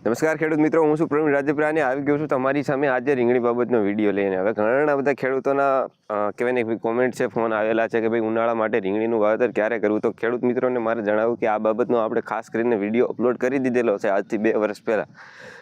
નમસ્કાર ખેડૂત મિત્રો, હું છું પ્રવીણ રાજપરા અને આવી ગયો છું તમારી સામે આજે રીંગણી બાબતનો વિડીયો લઈને. હવે ઘણા બધા ખેડૂતોના કહેવાય ને કોમેન્ટ છે, ફોન આવેલા છે કે ભાઈ ઉનાળા માટે રીંગણીનું વાવેતર ક્યારે કરવું. તો ખેડૂત મિત્રોને મારે જણાવ્યું કે આ બાબતનો આપણે ખાસ કરીને વિડીયો અપલોડ કરી દીધેલો છે આજથી 2 વર્ષ પહેલાં.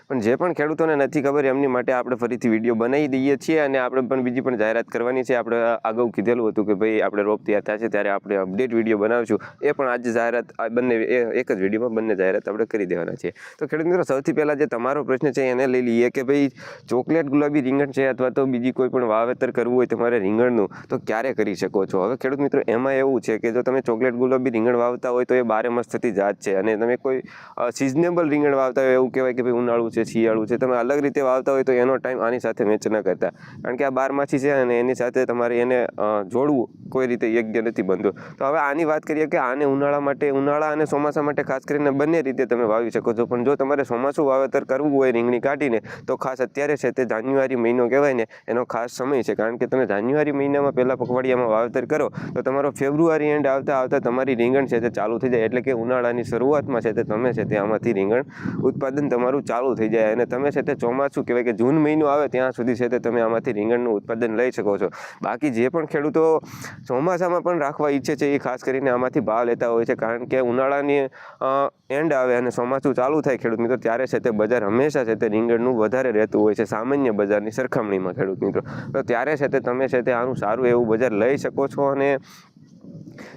પણ જે પણ ખેડૂતોને નથી ખબર એમની માટે આપણે ફરીથી વિડીયો બનાવી દઈએ છીએ અને આપણે પણ બીજી પણ જાહેરાત કરવાની છે. આપણે અગાઉ કીધેલું હતું કે ભાઈ આપણે રોપ તૈયાર થાય છે ત્યારે આપણે અપડેટ વિડીયો બનાવીશું. એ પણ આજે જાહેરાત બંને એક જ વિડીયોમાં બંને જાહેરાત આપણે કરી દેવાના છે. તો ખેડૂત મિત્રો, સૌથી પહેલાં જે તમારો પ્રશ્ન છે એને લઈ લઈએ કે ભાઈ ચોકલેટ ગુલાબી રીંગણ છે અથવા તો બીજી કોઈ પણ વાવેતર કરવું હોય તમારે રીંગણનું તો ક્યારે કરી શકો છો. હવે ખેડૂત મિત્રો, એમાં એવું છે કે જો તમે ચોકલેટ ગુલાબી રીંગણ વાવતા હોય તો એ 12 માસ થતી જાત છે અને તમે કોઈ સિઝનેબલ રીંગણ વાવતા હોય, એવું કહેવાય કે ભાઈ ઉનાળું છે, શિયાળું છે, તમે અલગ રીતે વાવતા હોય તો એનો ટાઈમ આની સાથે મેચ ન કરતા, કારણ કે આ 12 માસી છે અને એની સાથે તમારે એને જોડવું કોઈ રીતે યોગ્ય નથી બનતું. તો હવે આની વાત કરીએ કે આને ઉનાળા અને ચોમાસા માટે ખાસ કરીને બંને રીતે તમે વાવી શકો છો. પણ જો તમારે ચોમાસું વાવેતર કરવું હોય રીંગણી કાઢીને તો ખાસ અત્યારે છે તે જાન્યુઆરી મહિનો કહેવાય ને એનો ખાસ સમય છે, કારણ કે તમે જાન્યુઆરી મહિનામાં પહેલા પખવાડિયામાં વાવેતર કરો તો તમારો ફેબ્રુઆરી એન્ડ આવતા તમારી રીંગણ છે તે ચાલુ થઈ જાય. એટલે કે ઉનાળાની શરૂઆતમાં છે તે તમે છે તે આમાંથી રીંગણ ઉત્પાદન તમારું ચાલુ થઈ જાય અને તમે છે તે ચોમાસું કહેવાય કે જૂન મહિનો આવે ત્યાં સુધી છે તે તમે આમાંથી રીંગણનું ઉત્પાદન લઈ શકો છો. બાકી જે પણ ખેડૂતો ચોમાસામાં પણ રાખવા ઈચ્છે છે એ ખાસ કરીને આમાંથી ભાવ લેતા હોય છે, કારણ કે ઉનાળાની એન્ડ આવે અને ચોમાસું ચાલુ થાય ખેડૂત મિત્રો ત્યારે છે તે બજાર હંમેશા છે તે રીંગણનું વધારે રહેતું હોય છે સામાન્ય બજારની સરખામણીમાં ખેડૂત મિત્રો. તો ત્યારે છે તે તમે છે તે આનું સારું એવું બજાર લઈ શકો છો અને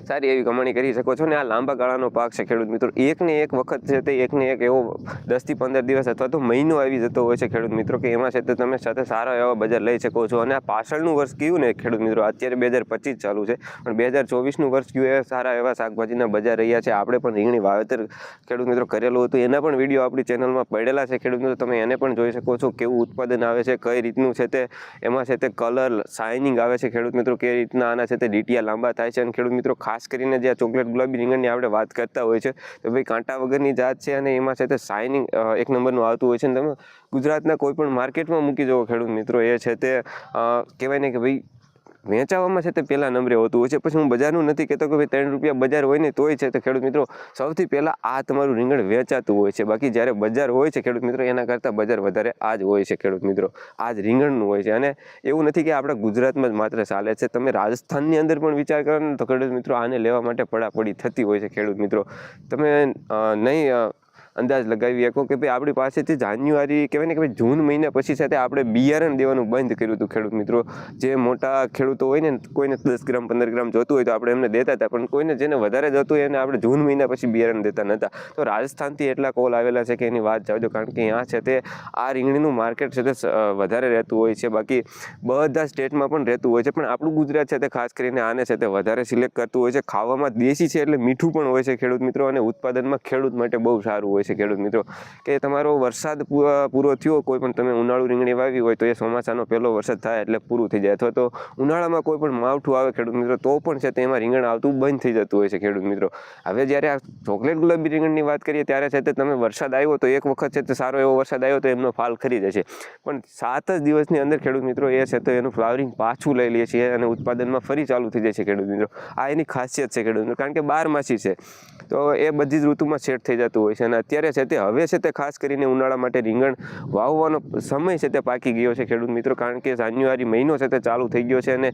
સારી એવી કમાણી કરી શકો છો. ને આ લાંબા ગાળાનો પાક છે ખેડૂત મિત્રો. એકને એક વખત છે તે એકને એક એવો 10 થી 15 દિવસ અથવા તો મહિનો આવી જતો હોય છે ખેડૂત મિત્રો કે એમાં છે તે તમે સાથે સારા એવા બજાર લઈ શકો છો. અને આ પાછળનું વર્ષ કયું ને ખેડૂત મિત્રો, અત્યારે 2025 ચાલુ છે પણ 2024નું વર્ષ કયું એ સારા એવા શાકભાજીના બજાર રહ્યા છે. આપણે પણ રીંગણી વાવેતર ખેડૂત મિત્રો કરેલું હતું, એના પણ વિડીયો આપણી ચેનલમાં પડેલા છે ખેડૂત મિત્રો. તમે એને પણ જોઈ શકો છો કેવું ઉત્પાદન આવે છે, કઈ રીતનું છે તે એમાં છે તે કલર શાઇનિંગ આવે છે ખેડૂત મિત્રો, કઈ રીતના આના છે તે ડીટીયા લાંબા થાય છે. અને ખેડૂત મિત્રો, ખાસ કરીને જે ચોકલેટ ગુલાબી રીંગણની આપણે વાત કરતા હોય છે તો ભાઈ કાંટા વગરની જાત છે અને એમાં છે તે શાઇનિંગ એક નંબરનું આવતું હોય છે. અને તમે ગુજરાતના કોઈ પણ માર્કેટમાં મૂકી જવો ખેડૂત મિત્રો, એ છે તે કહેવાય ને કે ભાઈ વેચાવામાં છે તે પહેલા નંબરે હોતું હોય છે. પછી હું બજારનું નથી કહેતો કે ભાઈ 3 રૂપિયા બજાર હોય ને તોય છે તે ખેડૂત મિત્રો સૌથી પહેલાં આ તમારું રીંગણ વેચાતું હોય છે. બાકી જ્યારે બજાર હોય છે ખેડૂત મિત્રો એના કરતાં બજાર વધારે આ જ હોય છે ખેડૂત મિત્રો, આ જ રીંગણનું હોય છે. અને એવું નથી કે આપણા ગુજરાતમાં જ માત્ર ચાલે છે, તમે રાજસ્થાનની અંદર પણ વિચાર કરો ને તો ખેડૂત મિત્રો આને લેવા માટે પડાપડી થતી હોય છે ખેડૂત મિત્રો. તમે નહીં અંદાજ લગાવી શકો કે ભાઈ આપણી પાસેથી જાન્યુઆરી કહેવાય ને કે ભાઈ જૂન મહિના પછી સાથે આપણે બિયારણ દેવાનું બંધ કર્યું હતું ખેડૂત મિત્રો. જે મોટા ખેડૂતો હોય ને, કોઈને 10 ગ્રામ 15 ગ્રામ જોતું હોય તો આપણે એમને દેતા હતા, પણ કોઈને જેને વધારે જોતું હોય એને આપણે જૂન મહિના પછી બિયારણ દેતા નહોતા. તો રાજસ્થાનથી એટલા કોલ આવેલા છે કે એની વાત જાવજો, કારણ કે ત્યાં છે તે આ રીંગણીનું માર્કેટ છે તે વધારે રહેતું હોય છે. બાકી બધા સ્ટેટમાં પણ રહેતું હોય છે, પણ આપણું ગુજરાત છે તે ખાસ કરીને આને છે તે વધારે સિલેક્ટ કરતું હોય છે. ખાવામાં દેશી છે એટલે મીઠું પણ હોય છે ખેડૂત મિત્રો, અને ઉત્પાદનમાં ખેડૂત માટે બહુ સારું હોય છે ખેડૂત મિત્રો. કે તમારો વરસાદ પૂરો થયો, કોઈ પણ તમે ઉનાળુ રીંગણી વાવી હોય તો એ ચોમાસાનો પહેલો વરસાદ થાય એટલે પૂરું થઈ જાય, અથવા તો ઉનાળામાં કોઈ પણ માવઠું આવે ખેડૂત મિત્રો તો પણ છે તેમાં રીંગણ આવતું બંધ થઈ જતું હોય છે ખેડૂત મિત્રો. હવે જ્યારે આ ચોકલેટ ગુલાબી રીંગણની વાત કરીએ ત્યારે છે તે તમે વરસાદ આવ્યો તો એક વખત છે તે સારો એવો વરસાદ આવ્યો તો એમનો ફાલ ખરી જશે, પણ 7 જ દિવસની અંદર ખેડૂત મિત્રો એ છે તો એનું ફ્લાવરિંગ પાછું લઈ લે છે અને ઉત્પાદનમાં ફરી ચાલુ થઈ જાય છે ખેડૂત મિત્રો. આ એની ખાસિયત છે ખેડૂત મિત્રો, કારણ કે 12 માસી છે તો એ બધી જ ઋતુમાં સેટ થઈ જતું હોય છે. અને અત્યારે છે તે હવે છે તે ખાસ કરીને ઉનાળા માટે રીંગણ વાવવાનો સમય છે તે પાકી ગયો છે ખેડૂત મિત્રો, કારણ કે જાન્યુઆરી મહિનો છે તે ચાલુ થઈ ગયો છે અને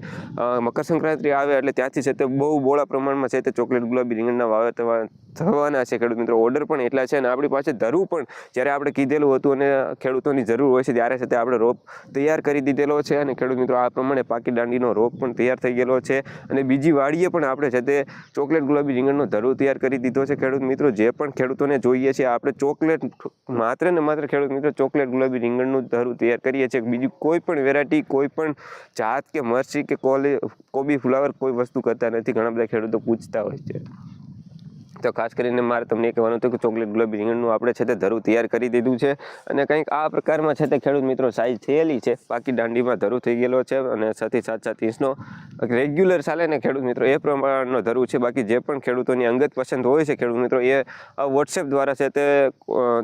મકર સંક્રાંતિ આવે એટલે ત્યાંથી છે તે બહુ બોળા પ્રમાણમાં છે તે ચોકલેટ ગુલાબી રીંગણના વાવેતર થવાના છે ખેડૂત મિત્રો. ઓર્ડર પણ એટલા છે અને આપણી પાસે ધરું પણ જ્યારે આપણે કીધેલું હતું અને ખેડૂતોની જરૂર હોય છે ત્યારે છે તે આપણે રોપ તૈયાર કરી દીધેલો છે. અને ખેડૂત મિત્રો આ પ્રમાણે પાકી દાંડીનો રોપ પણ તૈયાર થઈ ગયેલો છે અને બીજી વાડીએ પણ આપણે છે તે ચોકલેટ ગુલાબી રીંગણનો ધરું તૈયાર કરી દીધો છે ખેડૂત મિત્રો. જે પણ ખેડૂતોને જોઈએ છે આપણે ચોકલેટ માત્ર ને માત્ર ખેડૂત મિત્રો ચોકલેટ ગુલાબી રીંગણનું ધરું તૈયાર કરીએ છીએ. બીજી કોઈ પણ વેરાયટી, કોઈ પણ જાત કે મરચી કે કોબી ફ્લાવર કોઈ વસ્તુ કરતા નથી, ઘણા બધા ખેડૂતો પૂછતા હોય છે. તો ખાસ કરીને મારે તમને એ કહેવાનું હતું કે ચોકલેટ ગુલાબી રીંગણનું આપણે છે તે ધરું તૈયાર કરી દીધું છે અને કંઈક આ પ્રકારમાં છે તે ખેડૂત મિત્રો સાઇઝ થયેલી છે. બાકી દાંડીમાં ધરું થઈ ગયેલો છે અને 6 થી 7.5 ઇંચનો રેગ્યુલર ચાલે ને ખેડૂત મિત્રો એ પ્રમાણનો ધરું છે. બાકી જે પણ ખેડૂતોની અંગત પસંદ હોય છે ખેડૂત મિત્રો એ વોટ્સએપ દ્વારા છે તે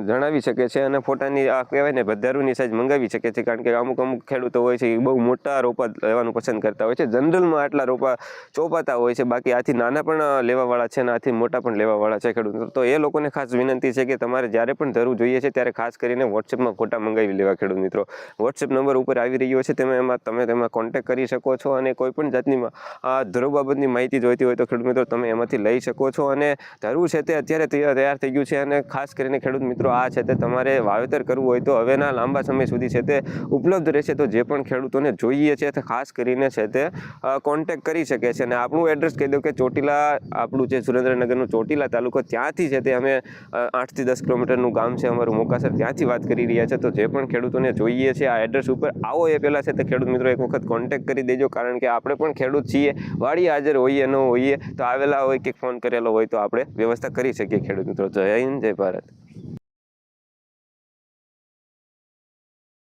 જણાવી શકે છે અને ફોટાની આ કહેવાય ને ધરુની સાઇઝ મંગાવી શકે છે, કારણ કે અમુક ખેડૂતો હોય છે એ બહુ મોટા રોપા લેવાનું પસંદ કરતા હોય છે. જનરલમાં આટલા રોપા ચોપાતા હોય છે, બાકી આથી નાના પણ લેવાવાળા છે અને આથી મોટા પણ લેવાવાળા છે ખેડૂત મિત્રો, તો એ લોકોને ખાસ વિનંતી છે કે તમારે જ્યારે પણ ધરું જોઈએ છે ત્યારે ખાસ કરીને વોટ્સએપમાં ફોટા મંગાવી લેવા ખેડૂત મિત્રો. વોટ્સએપ નંબર ઉપર આવી રહ્યો છે, તમે તેમાં કોન્ટેક્ટ કરી શકો છો અને કોઈ પણ જાતની ધરું બાબતની માહિતી જોઈતી હોય તો ખેડૂત મિત્રો તમે એમાંથી લઈ શકો છો. અને ધરું છે તે અત્યારે તૈયાર થઈ ગયું છે અને ખાસ કરીને ખેડૂત મિત્રો આ છે તે તમારે વાવેતર કરવું હોય તો હવેના લાંબા સમય સુધી છે તે ઉપલબ્ધ રહેશે. તો જે પણ ખેડૂતોને જોઈએ છે તે ખાસ કરીને છે તે કોન્ટેક્ટ કરી શકે છે. અને આપણું એડ્રેસ કહી દઉં કે ચોટીલા, આપણું જે સુરેન્દ્રનગરનું ચોટીલા તાલુકો, ત્યાંથી છે તે અમે 8 થી 10 કિલોમીટરનું ગામ છે અમારું મોકાસર, ત્યાંથી વાત કરી રહ્યા છે. તો જે પણ ખેડૂતોને જોઈએ છે આ એડ્રેસ ઉપર આવો એ પહેલાં છે તે ખેડૂત મિત્રો એક વખત કોન્ટેક્ટ કરી દેજો, કારણ કે આપણે પણ ખેડૂત છીએ, વાડી હાજર હોઈએ ન હોઈએ તો આવેલા હોય કે ફોન કરેલો હોય તો આપણે વ્યવસ્થા કરી શકીએ ખેડૂત મિત્રો. જય હિન્દ, જય ભારત.